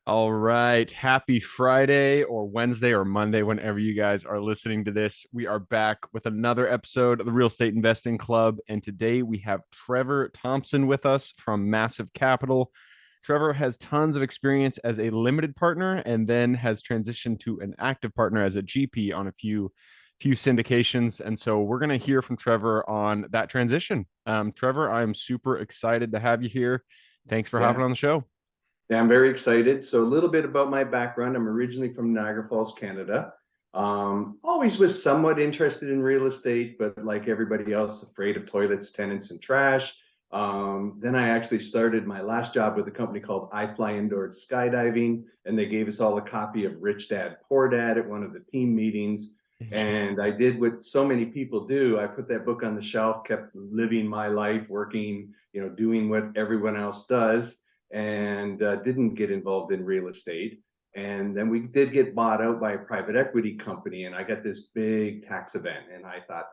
All right. Happy Friday or Wednesday or Monday, whenever you guys are listening to this. We are back with another episode of the Real Estate Investing Club. And today we have Trevor Thompson with us from Massive Capital. Trevor has tons of experience as a limited partner and then has transitioned to an active partner as a GP on a few syndications. And so we're going to hear from Trevor on that transition. Trevor, I'm super excited to have you here. Thanks for Yeah, hopping on the show. yeah, I'm very excited. So a little bit about my background. I'm originally from Niagara Falls, Canada. Always was somewhat interested in real estate, but like everybody else, afraid of toilets, tenants, and trash. Then I actually started my last job with a company called I Fly Indoor Skydiving, and they gave us all a copy of Rich Dad Poor Dad at one of the team meetings. Interesting. And I did what so many people do. I put that book on the shelf, kept living my life, working, doing what everyone else does, and didn't get involved in real estate. And then we did get bought out by a private equity company, and I got this big tax event. And I thought,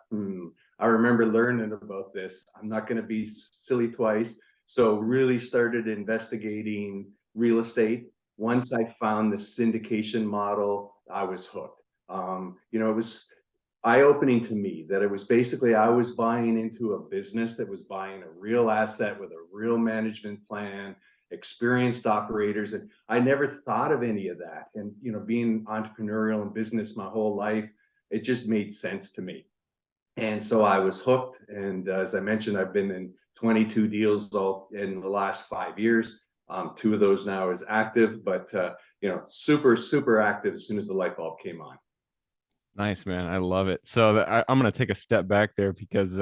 I remember learning about this. I'm not going to be silly twice. So really started investigating real estate. Once I found the syndication model, I was hooked. It was eye-opening to me that it was basically I was buying into a business that was buying a real asset with a real management plan, experienced operators, and I never thought of any of that. And being entrepreneurial in business my whole life, it just made sense to me. And so I was hooked. And as I mentioned, I've been in 22 deals all in the last 5 years. Two of those now is active, but super, super active as soon as the light bulb came on. Nice, man. I love it. So I'm going to take a step back there because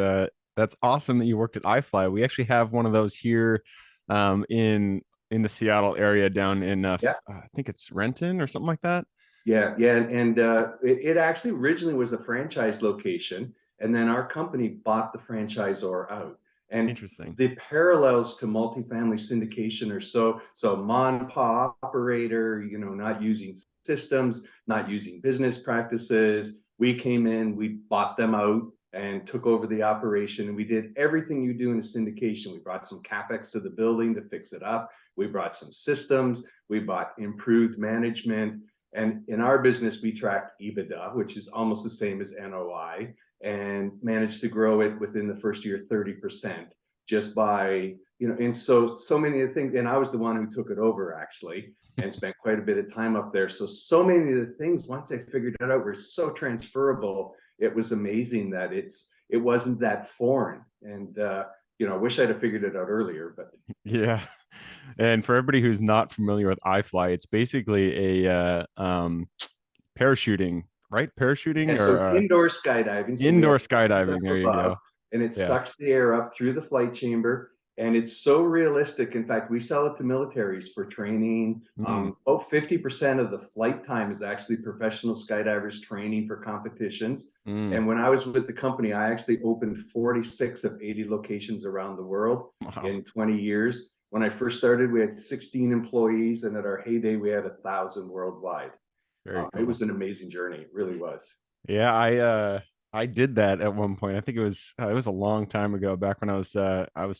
that's awesome that you worked at iFly. We actually have one of those here in the Seattle area down in Yeah. I think it's Renton or something like that. Yeah. And it actually originally was a franchise location, and then our company bought the franchisor out. And Interesting. the parallels to multifamily syndication are so mom and pop operator, not using systems, not using business practices. We came in, we bought them out and took over the operation, and we did everything you do in a syndication. We brought some capex to the building to fix it up. We brought some systems. We bought improved management. And in our business, we tracked EBITDA, which is almost the same as NOI, and managed to grow it within the first year 30% just by, and so many of the things. And I was the one who took it over actually and spent quite a bit of time up there. So many of the things, once I figured it out, were so transferable. It was amazing that it wasn't that foreign. And I wish I'd have figured it out earlier, but Yeah. And for everybody who's not familiar with iFly, it's basically a parachuting, right? yeah, Parachuting so or it's indoor skydiving. So we have indoor planes skydiving. up There you above, go. and it Yeah. sucks the air up through the flight chamber. And it's so realistic. In fact, we sell it to militaries for training. Mm, About 50% of the flight time is actually professional skydivers training for competitions. mm. And when I was with the company, I actually opened 46 of 80 locations around the world Wow. in 20 years. When I first started, we had 16 employees, and at our heyday, we had 1,000 worldwide. Very It cool. was an amazing journey. It really was. Yeah, I did that at one point. I think it was a long time ago, back when I was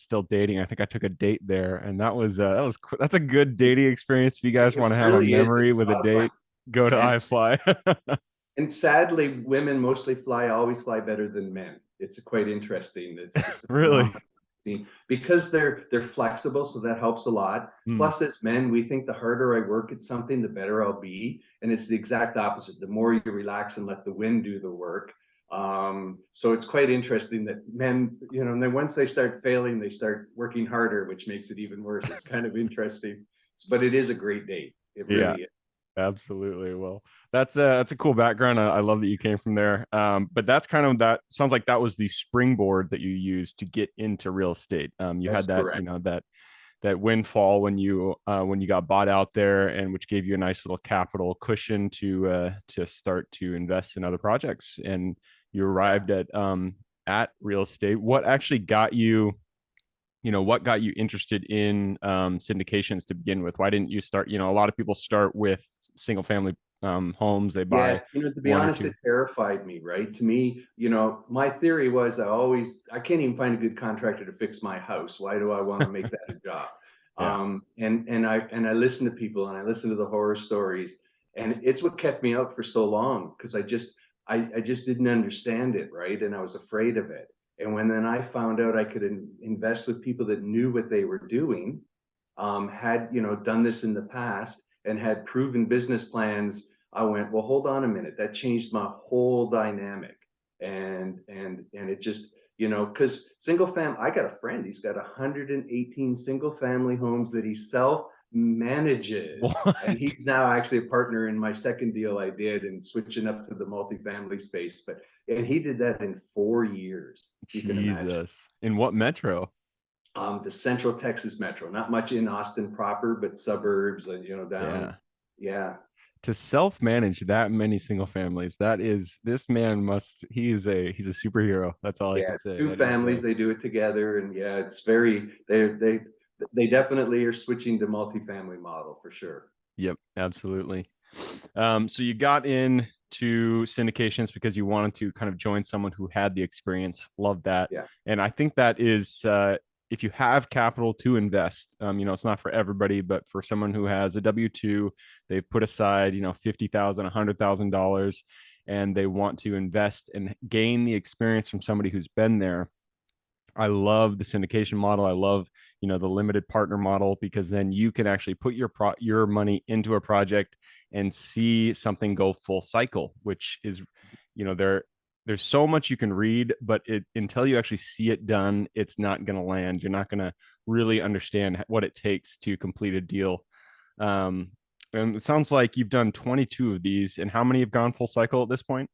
still dating. I think I took a date there, and that's a good dating experience. If you guys It want to have a really is. It's memory with a a lot of fun. date, go to And iFly. and sadly, women mostly always fly better than men. It's quite interesting. It's just a Really? phenomenon because they're flexible, so that helps a lot. Mm, Plus, as men, we think the harder I work at something, the better I'll be. And it's the exact opposite. The more you relax and let the wind do the work. So it's quite interesting that men, and then once they start failing, they start working harder, which makes it even worse. It's kind of interesting, but it is a great date. It yeah. really is. Absolutely. Well, that's a cool background. I love that you came from there. But that's kind of that sounds like that was the springboard that you used to get into real estate. You That's had that, correct. that windfall when you got bought out there, and which gave you a nice little capital cushion to start to invest in other projects. And you Yeah. arrived at real estate. What got you interested in syndications to begin with? Why didn't you start? A lot of people start with single family homes. They Yeah, buy to be one or honest, two. it terrified me, right? To me, my theory was I can't even find a good contractor to fix my house. Why do I want to make that a job? Yeah. And I listen to people and I listen to the horror stories, and it's what kept me out for so long because I just didn't understand it, right? And I was afraid of it. And when then I found out I could invest with people that knew what they were doing, had done this in the past and had proven business plans, I went, well, hold on a minute. That changed my whole dynamic. And it just, because single family, I got a friend, he's got 118 single family homes that he self manages. And What? he's now actually a partner in my second deal I did and switching up to the multifamily space. And he did that in 4 years, you can imagine. Jesus. In what metro? The Central Texas Metro, not much in Austin proper, but suburbs and down. Yeah. Yeah, To self-manage that many single families, this man must he's a superhero. That's all I yeah. can say. Two That is families, they do it together, and yeah, it's very they definitely are switching to multifamily model for sure. yep, absolutely. So you got into syndications because you wanted to kind of join someone who had the experience. Love that. Yeah, And I think that is, if you have capital to invest, it's not for everybody, but for someone who has a W-2, they've put aside, $50,000, $100,000, and they want to invest and gain the experience from somebody who's been there. I love the syndication model. I love, the limited partner model, because then you can actually put your money into a project and see something go full cycle, which is, there's so much you can read, but until you actually see it done, it's not going to land. You're not going to really understand what it takes to complete a deal. Um, and it sounds like you've done 22 of these, and how many have gone full cycle at this point?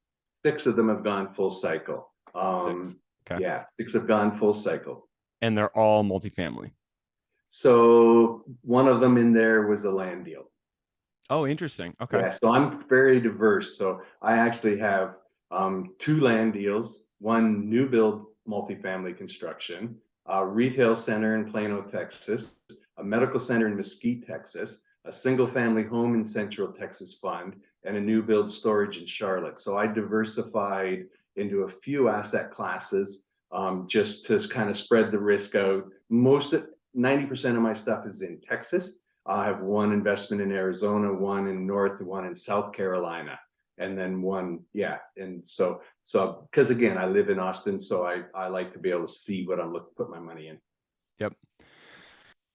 6 of them have gone full cycle. Six. Okay. Yeah, 6 have gone full cycle. And they're all multifamily. So one of them in there was a land deal. Oh, interesting. Okay. Yeah, so I'm very diverse. So I actually have 2 land deals, one new build multifamily construction, a retail center in Plano, Texas, a medical center in Mesquite, Texas, a single family home in Central Texas Fund, and a new build storage in Charlotte. So I diversified into a few asset classes, just to kind of spread the risk out. 90% of my stuff is in Texas. I have one investment in Arizona, one in North, one in South Carolina, and then one, yeah. And so because again, I live in Austin, so I like to be able to see what I'm looking put my money in. Yep.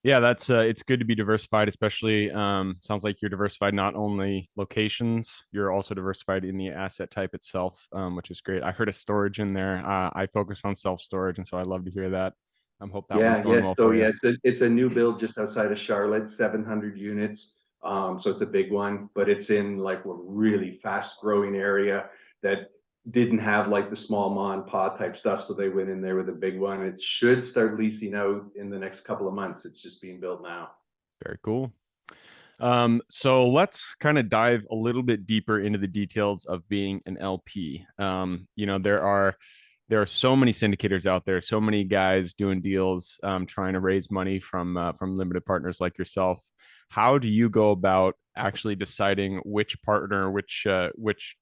Yeah, that's it's good to be diversified, especially sounds like you're diversified not only locations, you're also diversified in the asset type itself, which is great. I heard a storage in there. I focus on self-storage, and so I love to hear that. I hope that one's Yeah, going yes. well So for you. yeah, it's a new build just outside of Charlotte, 700 units. So it's a big one, but it's in like a really fast growing area that didn't have like the small ma and pa type stuff. So they went in there with a big one. It should start leasing out in the next couple of months. It's just being built now. Very cool. So let's kind of dive a little bit deeper into the details of being an LP. There are so many syndicators out there, so many guys doing deals, trying to raise money from limited partners like yourself. How do you go about actually deciding which partner, which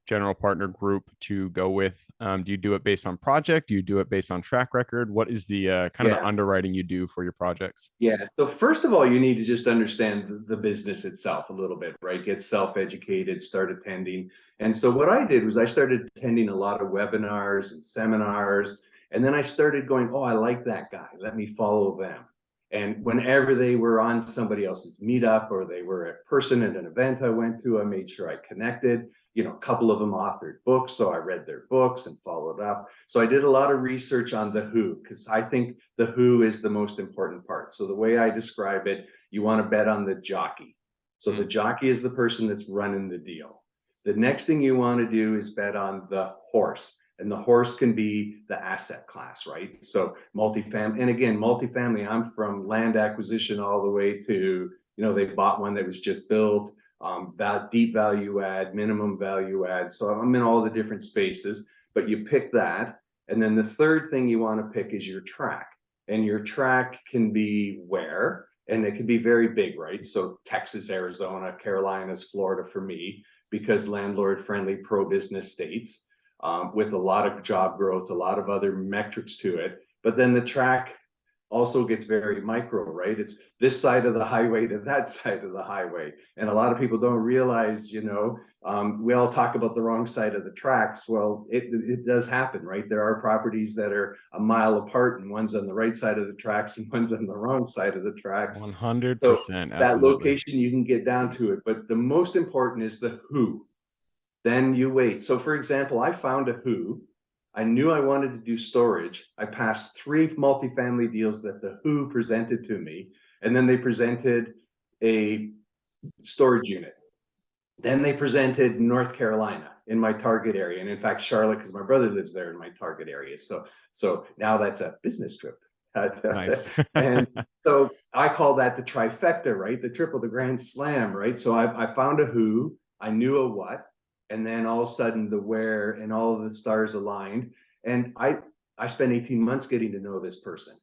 general partner group to go with? Do you do it based on project? Do you do it based on track record? What is the kind of the Yeah. underwriting you do for your projects? Yeah. So first of all, you need to just understand the business itself a little bit, right? Get self-educated, start attending. And so what I did was I started attending a lot of webinars and seminars. And then I started going, oh, I like that guy. Let me follow them. And whenever they were on somebody else's meetup or they were a person at an event I went to, I made sure I connected. A couple of them authored books, so I read their books and followed up. So I did a lot of research on the who, because I think the who is the most important part. So the way I describe it, you want to bet on the jockey. So the Mm, jockey is the person that's running the deal. The next thing you want to do is bet on the horse. And the horse can be the asset class, right? So multifamily, and again, multifamily, I'm from land acquisition all the way to, they bought one that was just built, that deep value add, minimum value add. So I'm in all the different spaces, but you pick that. And then the third thing you want to pick is your track. And your track can be where, and it can be very big, right? So Texas, Arizona, Carolinas, Florida for me, because landlord friendly pro business states, with a lot of job growth, a lot of other metrics to it. But then the track also gets very micro, right? It's this side of the highway to that side of the highway. And a lot of people don't realize, we all talk about the wrong side of the tracks. Well, it does happen, right? There are properties that are a mile apart, and one's on the right side of the tracks and one's on the wrong side of the tracks. So 100%. that Absolutely. location, you can get down to it. But the most important is the who. Then you wait. So for example, I found a who. I knew I wanted to do storage. I passed 3 multifamily deals that the who presented to me, and then they presented a storage unit. Then they presented North Carolina in my target area, and in fact Charlotte, because my brother lives there in my target area. So now that's a business trip. Nice. And so I call that the trifecta, right? The triple, the grand slam, right? So I found a who, I knew a what, and then all of a sudden the where, and all of the stars aligned. And I spent 18 months getting to know this person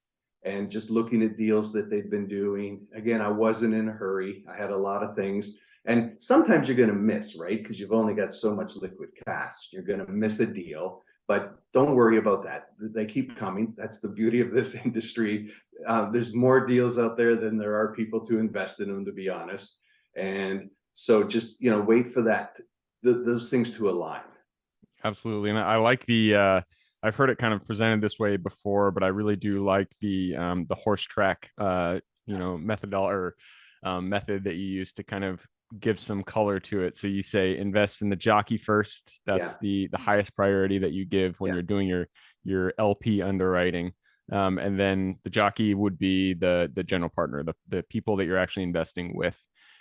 and just looking at deals that they've been doing. Again, I wasn't in a hurry. I had a lot of things. And sometimes you're going to miss, right? Because you've only got so much liquid cash. You're going to miss a deal, but don't worry about that. They keep coming. That's the beauty of this industry. There's more deals out there than there are people to invest in them, to be honest. And so just, wait for those things to align. Absolutely. And I like I've heard it kind of presented this way before, but I really do like the horse track method method that you use to kind of give some color to it. So you say invest in the jockey first. That's Yeah. the highest priority that you give when Yeah. you're doing your LP underwriting. And then the jockey would be the general partner, the people that you're actually investing with.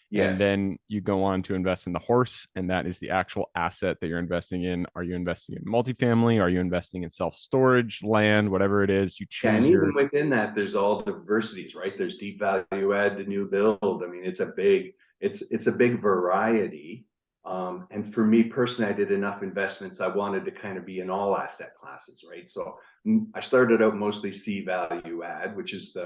And Yes. then you go on to invest in the horse, and that is the actual asset that you're investing in. Are you investing in multifamily? Are you investing in self-storage, land, whatever it is? You Yeah, and choose even your. within that, there's all diversities, right? There's deep value add, the new build. I mean, it's a big variety. And for me personally, I did enough investments. I wanted to kind of be in all asset classes, right? So I started out mostly C value add, which is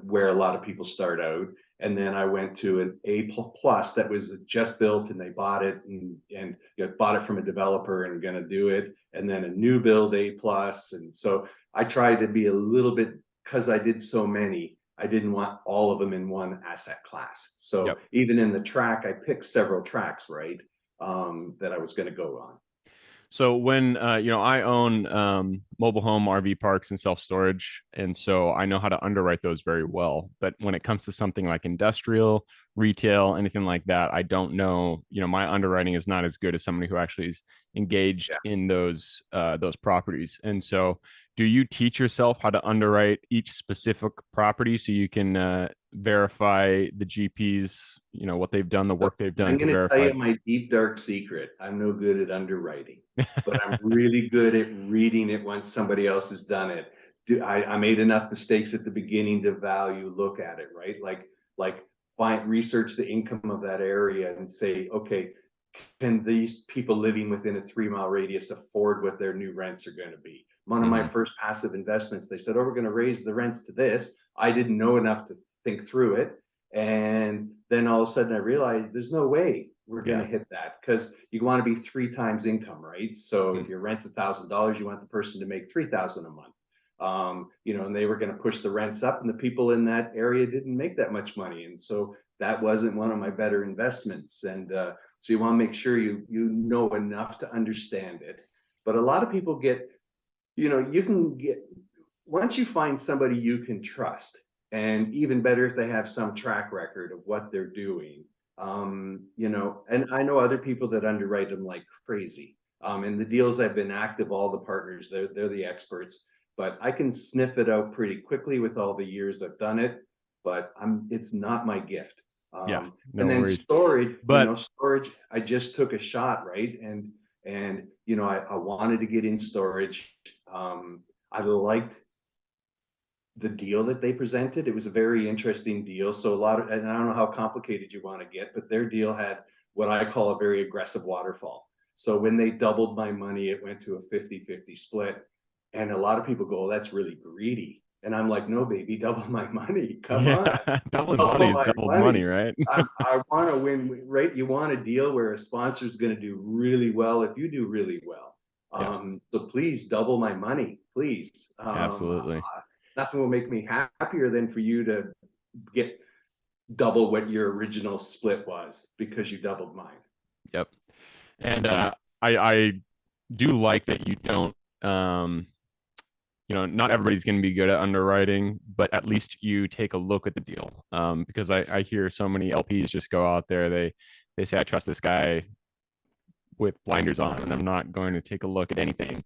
where a lot of people start out. And then I went to an A plus that was just built, and they bought it and bought it from a developer and going to do it. And then a new build A plus. And so I tried to be a little bit, because I did so many, I didn't want all of them in one asset class. So Yep. even in the track, I picked several tracks, right, that I was going to go on. So when I own mobile home RV parks and self storage, and so I know how to underwrite those very well. But when it comes to something like industrial, retail, anything like that, I don't know. My underwriting is not as good as somebody who actually is engaged Yeah. in those properties. And so, do you teach yourself how to underwrite each specific property so you can verify the GPs, what they've done, the So work they've done I'm to going to tell verify? you my deep, dark secret. I'm no good at underwriting, but I'm really good at reading it once somebody else has done it. I made enough mistakes at the beginning to look at it, right? Like find research the income of that area and say, okay, can these people living within a 3-mile radius afford what their new rents are going to be? One of my Mhm. first passive investments, they said, oh, we're going to raise the rents to this. I didn't know enough to think through it. And then all of a sudden I realized there's no way we're going Yeah. to hit that, because you want to be 3 times income, right? So Mm. if your rent's $1,000, you want the person to make 3,000 a month. And they were going to push the rents up, and the people in that area didn't make that much money. And so that wasn't one of my better investments. And so you want to make sure you know enough to understand it. But a lot of people you can get, once you find somebody you can trust, and even better if they have some track record of what they're doing. And I know other people that underwrite them like crazy. In the deals I've been active, all the partners, they're the experts, but I can sniff it out pretty quickly with all the years I've done it, but it's not my gift. Yeah. And No then worries. storage, But storage, I just took a shot, right? And I wanted to get in storage. I liked the deal that they presented. It was a very interesting deal. So and I don't know how complicated you want to get, but their deal had what I call a very aggressive waterfall. So when they doubled my money, it went to a 50-50 split. And a lot of people go, oh, that's really greedy. And I'm like, no, baby, double my money. Come on, yeah, doubling money double is my doubled money, money. right? I want to win, right? You want a deal where a sponsor is going to do really well if you do really well. Yeah, So please double my money, please. absolutely. nothing will make me happier than for you to get double what your original split was because you doubled mine. Yep. And I do like that you don't um not everybody's going to be good at underwriting, but at least you take a look at the deal. Because Yes. I hear so many LPs just go out there, they say I trust this guy with blinders on, and I'm not going to take a look at anything.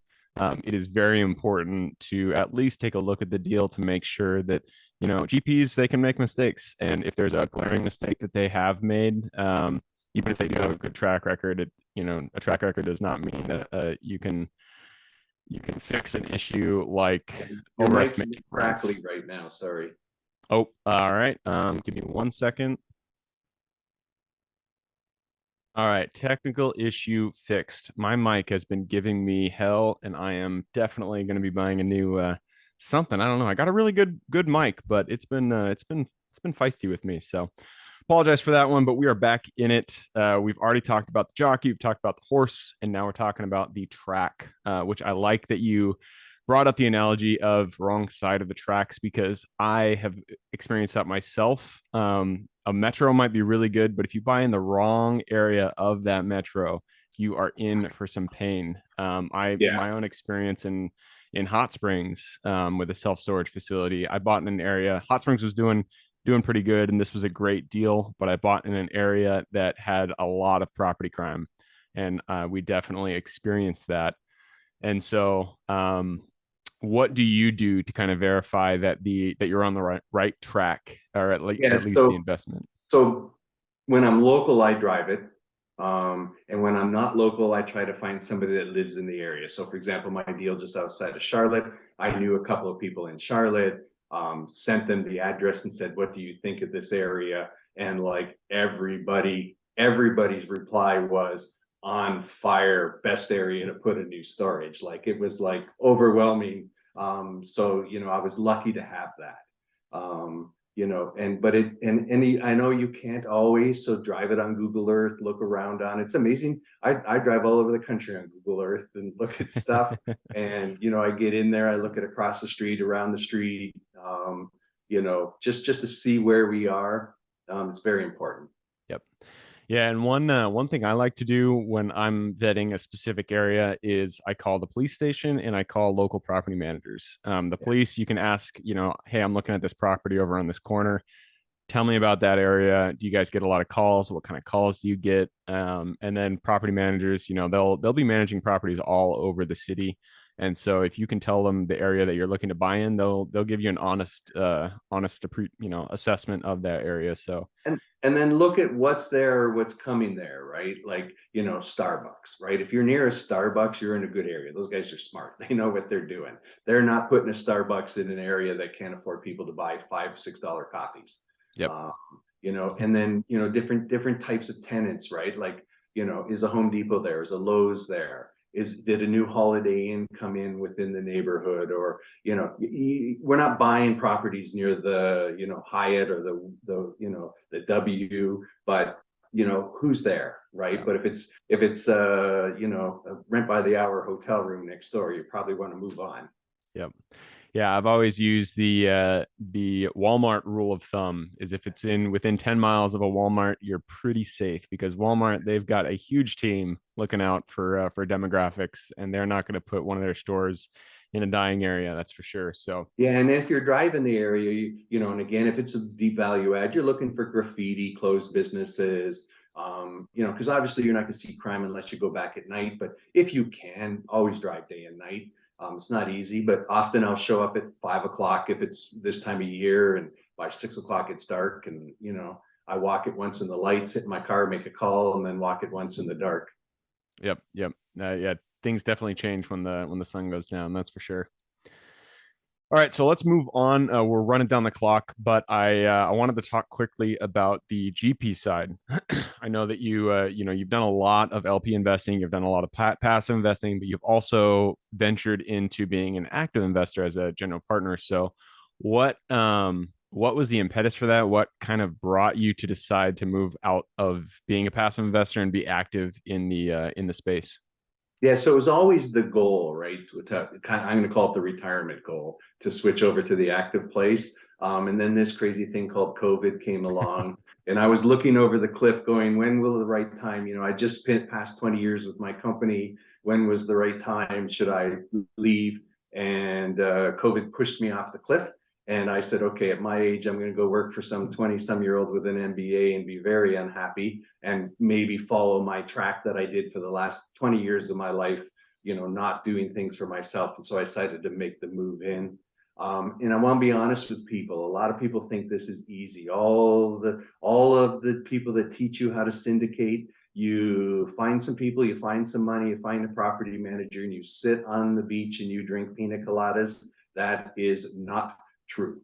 It is very important to at least take a look at the deal to make sure that GPs, they can make mistakes, and if there's a glaring mistake that they have made, even if they do have a good track record, a track record does not mean that you can fix an issue like Your mic's overestimating crackly rents. right now. Sorry. Oh, all right. Give me 1 second. All right, technical issue fixed. My mic has been giving me hell, and I am definitely going to be buying a new something. I don't know. I got a really good mic, but it's been feisty with me. So apologize for that one, but we are back in it. We've already talked about the jockey, we've talked about the horse, and now we're talking about the track, which I like that you brought up the analogy of wrong side of the tracks because I have experienced that myself. A metro might be really good, but if you buy in the wrong area of that metro, you are in for some pain. I Yeah. My own experience in Hot Springs, with a self storage facility, I bought in an area. Hot Springs was doing pretty good, and this was a great deal. But I bought in an area that had a lot of property crime, and we definitely experienced that. And so, what do you do to kind of verify that you're on the right track, or Yeah. at least the So investment? so when I'm local, I drive it. And when I'm not local, I try to find somebody that lives in the area. So, for example, my deal just outside of Charlotte, I knew a couple of people in Charlotte, sent them the address and said, "What do you think of this area?" And like everybody's reply was on fire, best area to put a new storage. Like it was like overwhelming. So, I was lucky to have that. And but it and any I know you can't always, so drive it on Google Earth, look around on it's amazing. I drive all over the country on Google Earth and look at stuff, and I get in there, I look at across the street, around the street, just to see where we are. It's very important. Yep. Yeah, and one thing I like to do when I'm vetting a specific area is I call the police station and I call local property managers. The Yeah. police, you can ask, hey, I'm looking at this property over on this corner. Tell me about that area. Do you guys get a lot of calls? What kind of calls do you get? And then property managers, they'll be managing properties all over the city. And so if you can tell them the area that you're looking to buy in, they'll give you an honest assessment of that area. So And then look at what's there, what's coming there, right? Like, Starbucks, right? If you're near a Starbucks, you're in a good area. Those guys are smart. They know what they're doing. They're not putting a Starbucks in an area that can't afford people to buy $5, $6 coffees. yep. Um, and then, different types of tenants, right? Like, is a Home Depot there? Is a Lowe's there? Did a new Holiday Inn come in within the neighborhood? Or we're not buying properties near the Hyatt or the W, but who's there, right? Yeah. But if it's a rent by the hour hotel room next door, you probably want to move on. Yep. Yeah, I've always used the Walmart rule of thumb is if it's in within 10 miles of a Walmart, you're pretty safe because Walmart, they've got a huge team looking out for demographics, and they're not going to put one of their stores in a dying area, that's for sure. So, Yeah, and if you're driving the area, and again, if it's a deep value add, you're looking for graffiti, closed businesses, because obviously you're not going to see crime unless you go back at night. But if you can, always drive day and night. It's not easy, but often I'll show up at 5 o'clock if it's this time of year, and by 6 o'clock it's dark, and I walk it once in the light, sit in my car, make a call, and then walk it once in the dark. yep. Yeah, things definitely change when the sun goes down, that's for sure. All right, so let's move on. We're running down the clock, but I wanted to talk quickly about the GP side. I know that you've done a lot of LP investing, you've done a lot of passive investing, but you've also ventured into being an active investor as a general partner. So, what was the impetus for that? What kind of brought you to decide to move out of being a passive investor and be active in the space? Yeah, so it was always the goal, right? I'm going to call it the retirement goal to switch over to the active place. And then this crazy thing called COVID came along, and I was looking over the cliff, going, "When will the right time?" I just spent past 20 years with my company. When was the right time? Should I leave? And COVID pushed me off the cliff. And I said, okay, at my age, I'm going to go work for some 20-some-year-old with an MBA and be very unhappy and maybe follow my track that I did for the last 20 years of my life, not doing things for myself. And so I decided to make the move in. And I want to be honest with people. A lot of people think this is easy. All of the people that teach you how to syndicate, you find some people, you find some money, you find a property manager, and you sit on the beach and you drink pina coladas. That is not true.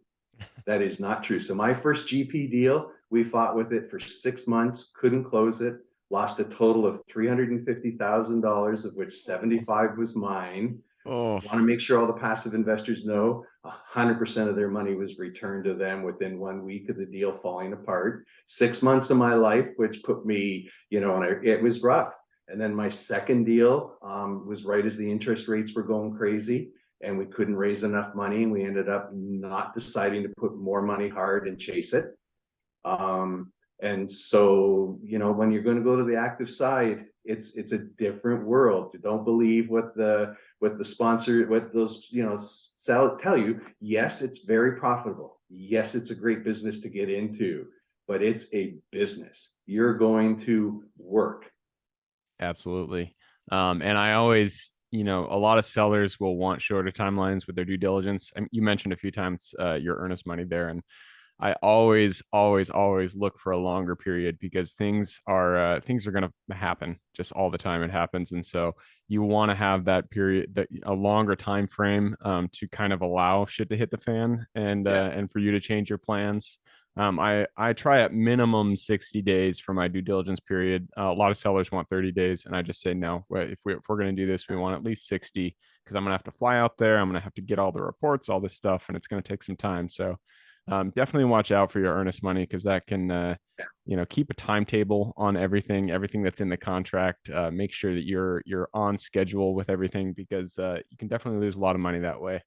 That is not true. So my first GP deal, we fought with it for 6 months, couldn't close it, lost a total of $350,000, of which 75 was mine. Oh, Want to make sure all the passive investors know 100% of their money was returned to them within 1 week of the deal falling apart. 6 months of my life, which put me, and it was rough. And then my second deal was right as the interest rates were going crazy, and we couldn't raise enough money, and we ended up not deciding to put more money hard and chase it. And so, when you're going to go to the active side, it's a different world. You don't believe what the sponsor, what those, tell you. Yes, it's very profitable. Yes, it's a great business to get into, but it's a business. You're going to work. absolutely. And I always, a lot of sellers will want shorter timelines with their due diligence. And you mentioned a few times your earnest money there, and I always, always, always look for a longer period because things are going to happen just all the time. It happens, and so you want to have that period, that a longer time frame to kind of allow shit to hit the fan Yeah. and for you to change your plans. I try at minimum 60 days for my due diligence period. A lot of sellers want 30 days, and I just say no. If we're going to do this, we want at least 60 because I'm going to have to fly out there. I'm going to have to get all the reports, all this stuff, and it's going to take some time. So definitely watch out for your earnest money because that can keep a timetable on everything that's in the contract. Make sure that you're on schedule with everything because you can definitely lose a lot of money that way.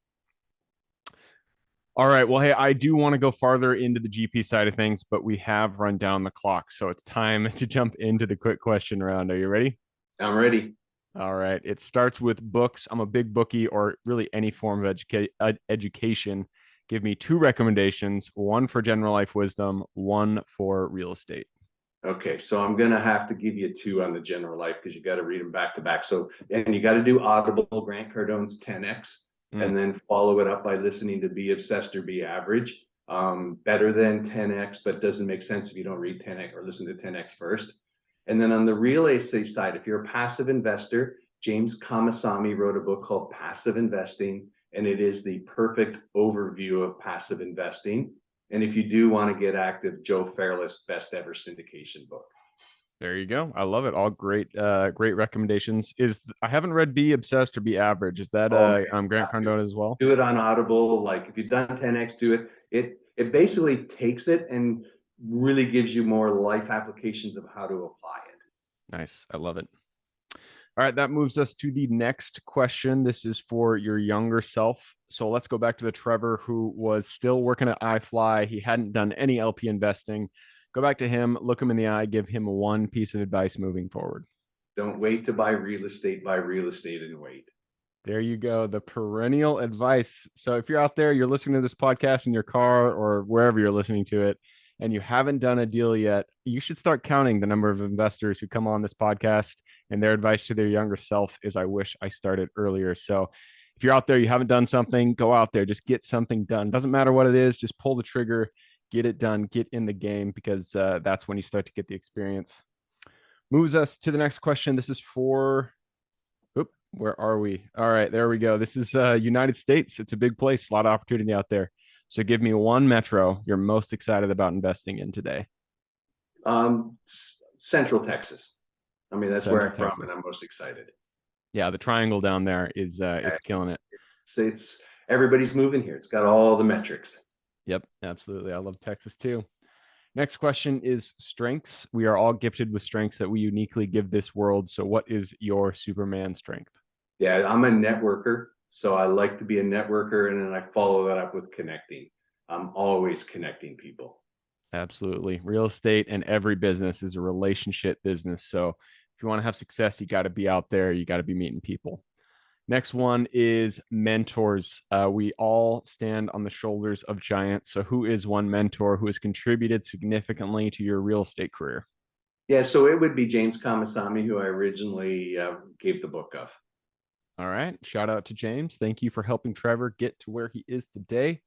All right, well, hey, I do want to go farther into the GP side of things, but we have run down the clock, so it's time to jump into the quick question round. Are you ready? I'm ready. All right, it starts with books. I'm a big bookie, or really any form of education. Give me two recommendations, one for general life wisdom, one for real estate. Okay, so I'm gonna have to give you two on the general life because you got to read them back to back. So, and you got to do Audible, Grant Cardone's 10x, Mm, and then follow it up by listening to Be Obsessed or Be Average. Better than 10x, but doesn't make sense if you don't read 10x or listen to 10x first. And then on the real estate side, if you're a passive investor, James Kamasami wrote a book called Passive Investing, and it is the perfect overview of passive investing. And if you do want to get active, Joe Fairless' best ever syndication book. there you go. I love it. All great recommendations. I haven't read Be Obsessed or Be Average. Is that Oh man, Grant Cardone as well? do it on Audible. Like if you've done 10x, do it. It basically takes it and really gives you more life applications of how to apply it. Nice. I love it. All right, that moves us to the next question. This is for your younger self. So let's go back to the Trevor who was still working at iFly. He hadn't done any LP investing. Go back to him, look him in the eye, give him one piece of advice moving forward. Don't wait to buy real estate, buy real estate and wait. There you go. The perennial advice. So if you're out there, you're listening to this podcast in your car or wherever you're listening to it, and you haven't done a deal yet, you should start counting the number of investors who come on this podcast. And their advice to their younger self is, I wish I started earlier. So if you're out there, you haven't done something, go out there, just get something done. Doesn't matter what it is, just pull the trigger, get it done, get in the game, because that's when you start to get the experience. Moves us to the next question. This is for where are we? All right, there we go. This is United States. It's a big place, a lot of opportunity out there. So give me one metro you're most excited about investing in today. Central Texas. I mean, that's where Central I'm from, and Texas. I'm most excited. Yeah, the triangle down there is it's killing it. It's everybody's moving here. It's got all the metrics. Yep, absolutely. I love Texas too. Next question is strengths. We are all gifted with strengths that we uniquely give this world. So, what is your Superman strength? Yeah, I'm a networker, so I like to be a networker, and then I follow that up with connecting. I'm always connecting people. Absolutely. Real estate and every business is a relationship business. So, if you want to have success, you got to be out there, you got to be meeting people. Next one is mentors. We all stand on the shoulders of giants. So, who is one mentor who has contributed significantly to your real estate career? Yeah, so it would be James Kamasami, who I originally gave the book of. All right. Shout out to James. Thank you for helping Trevor get to where he is today.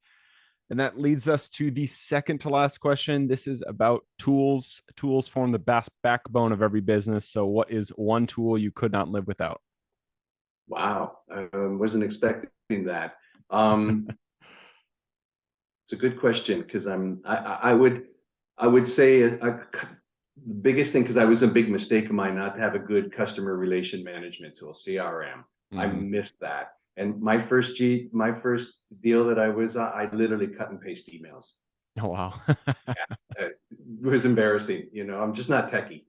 And that leads us to the second to last question. This is about tools. Tools form the backbone of every business. So, what is one tool you could not live without? Wow, I wasn't expecting that. Um, it's a good question because I would say the biggest thing, because I was a big mistake of mine not to have a good customer relation management tool, CRM. I Mm. missed that. And my first deal that I literally cut and paste emails. Oh, wow. It was embarrassing. I'm just not techie.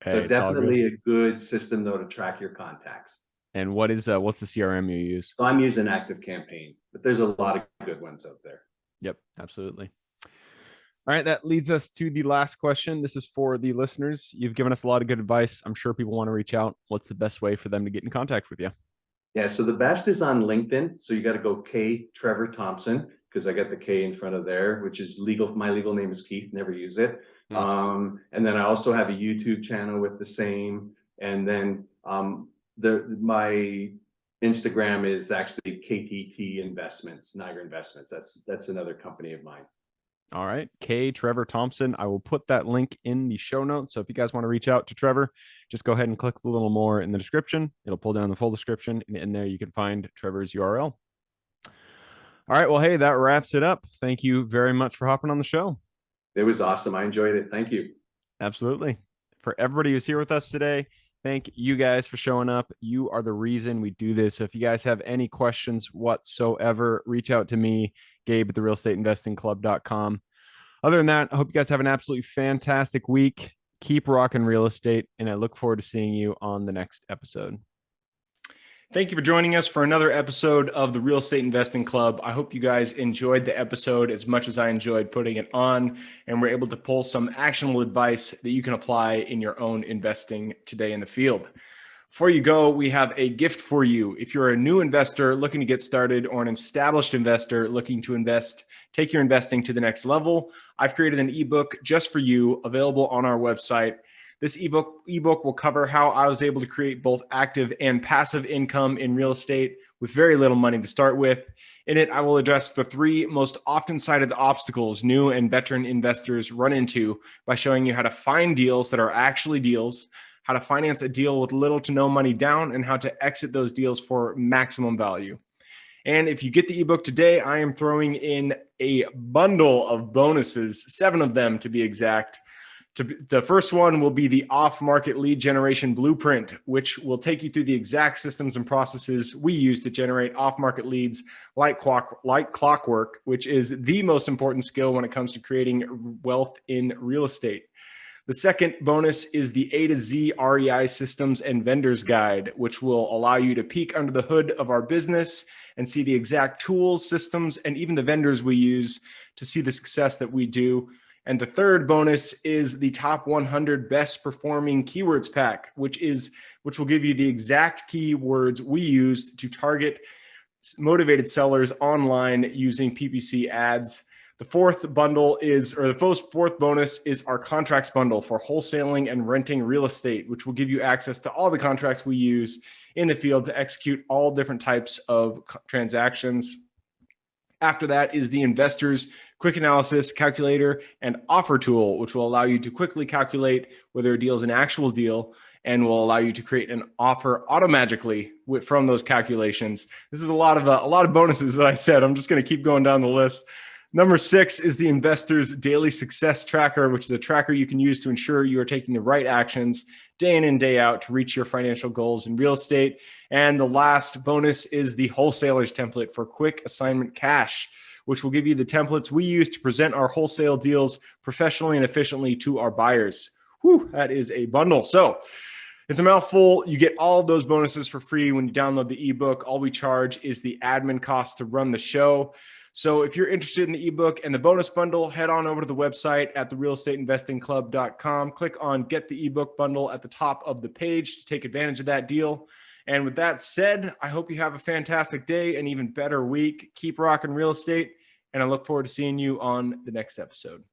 So Hey, it's all good. definitely a good system though to track your contacts. And what's the CRM you use? So I'm using Active Campaign, but there's a lot of good ones out there. Yep, absolutely. All right, that leads us to the last question. This is for the listeners. You've given us a lot of good advice. I'm sure people want to reach out. What's the best way for them to get in contact with you? Yeah, so the best is on LinkedIn. So you got to go Trevor Thompson, because I got the K in front of there, which is legal. My legal name is Keith. Never use it. Hmm. And then I also have a YouTube channel with the same. And then my Instagram is actually KTT Investments, Niagara Investments. That's another company of mine. All right. Trevor Thompson. I will put that link in the show notes. So if you guys want to reach out to Trevor, just go ahead and click a little more in the description. It'll pull down the full description. And in there, you can find Trevor's URL. All right. Well, hey, that wraps it up. Thank you very much for hopping on the show. It was awesome. I enjoyed it. Thank you. Absolutely. For everybody who's here with us today, thank you guys for showing up. You are the reason we do this. So if you guys have any questions whatsoever, reach out to me, Gabe at the realestateinvestingclub.com. Other than that, I hope you guys have an absolutely fantastic week. Keep rocking real estate, and I look forward to seeing you on the next episode. Thank you for joining us for another episode of the Real Estate Investing Club. I hope you guys enjoyed the episode as much as I enjoyed putting it on, and we're able to pull some actionable advice that you can apply in your own investing today in the field. Before you go, we have a gift for you. If you're a new investor looking to get started or an established investor looking to take your investing to the next level, I've created an ebook just for you, available on our website. This ebook will cover how I was able to create both active and passive income in real estate with very little money to start with. In it, I will address the 3 most often cited obstacles new and veteran investors run into by showing you how to find deals that are actually deals, how to finance a deal with little to no money down, and how to exit those deals for maximum value. And if you get the ebook today, I am throwing in a bundle of bonuses, 7 of them to be exact. The first one will be the off-market lead generation blueprint, which will take you through the exact systems and processes we use to generate off-market leads like clockwork, which is the most important skill when it comes to creating wealth in real estate. The second bonus is the A to Z REI systems and vendors guide, which will allow you to peek under the hood of our business and see the exact tools, systems, and even the vendors we use to see the success that we do. And the third bonus is the top 100 best performing keywords pack, which will give you the exact keywords we use to target motivated sellers online using PPC ads. The fourth bonus is our contracts bundle for wholesaling and renting real estate, which will give you access to all the contracts we use in the field to execute all different types of transactions. After that is the investor's quick analysis calculator and offer tool, which will allow you to quickly calculate whether a deal is an actual deal and will allow you to create an offer automatically from those calculations. This is a lot of bonuses that I said. I'm just going to keep going down the list. Number 6 is the investor's daily success tracker, which is a tracker you can use to ensure you are taking the right actions day in and day out to reach your financial goals in real estate. And the last bonus is the wholesaler's template for quick assignment cash, which will give you the templates we use to present our wholesale deals professionally and efficiently to our buyers. Whew, that is a bundle. So it's a mouthful. You get all of those bonuses for free when you download the ebook. All we charge is the admin cost to run the show. So if you're interested in the ebook and the bonus bundle, head on over to the website at therealestateinvestingclub.com. Click on Get the Ebook Bundle at the top of the page to take advantage of that deal. And with that said, I hope you have a fantastic day, an even better week. Keep rocking real estate, and I look forward to seeing you on the next episode.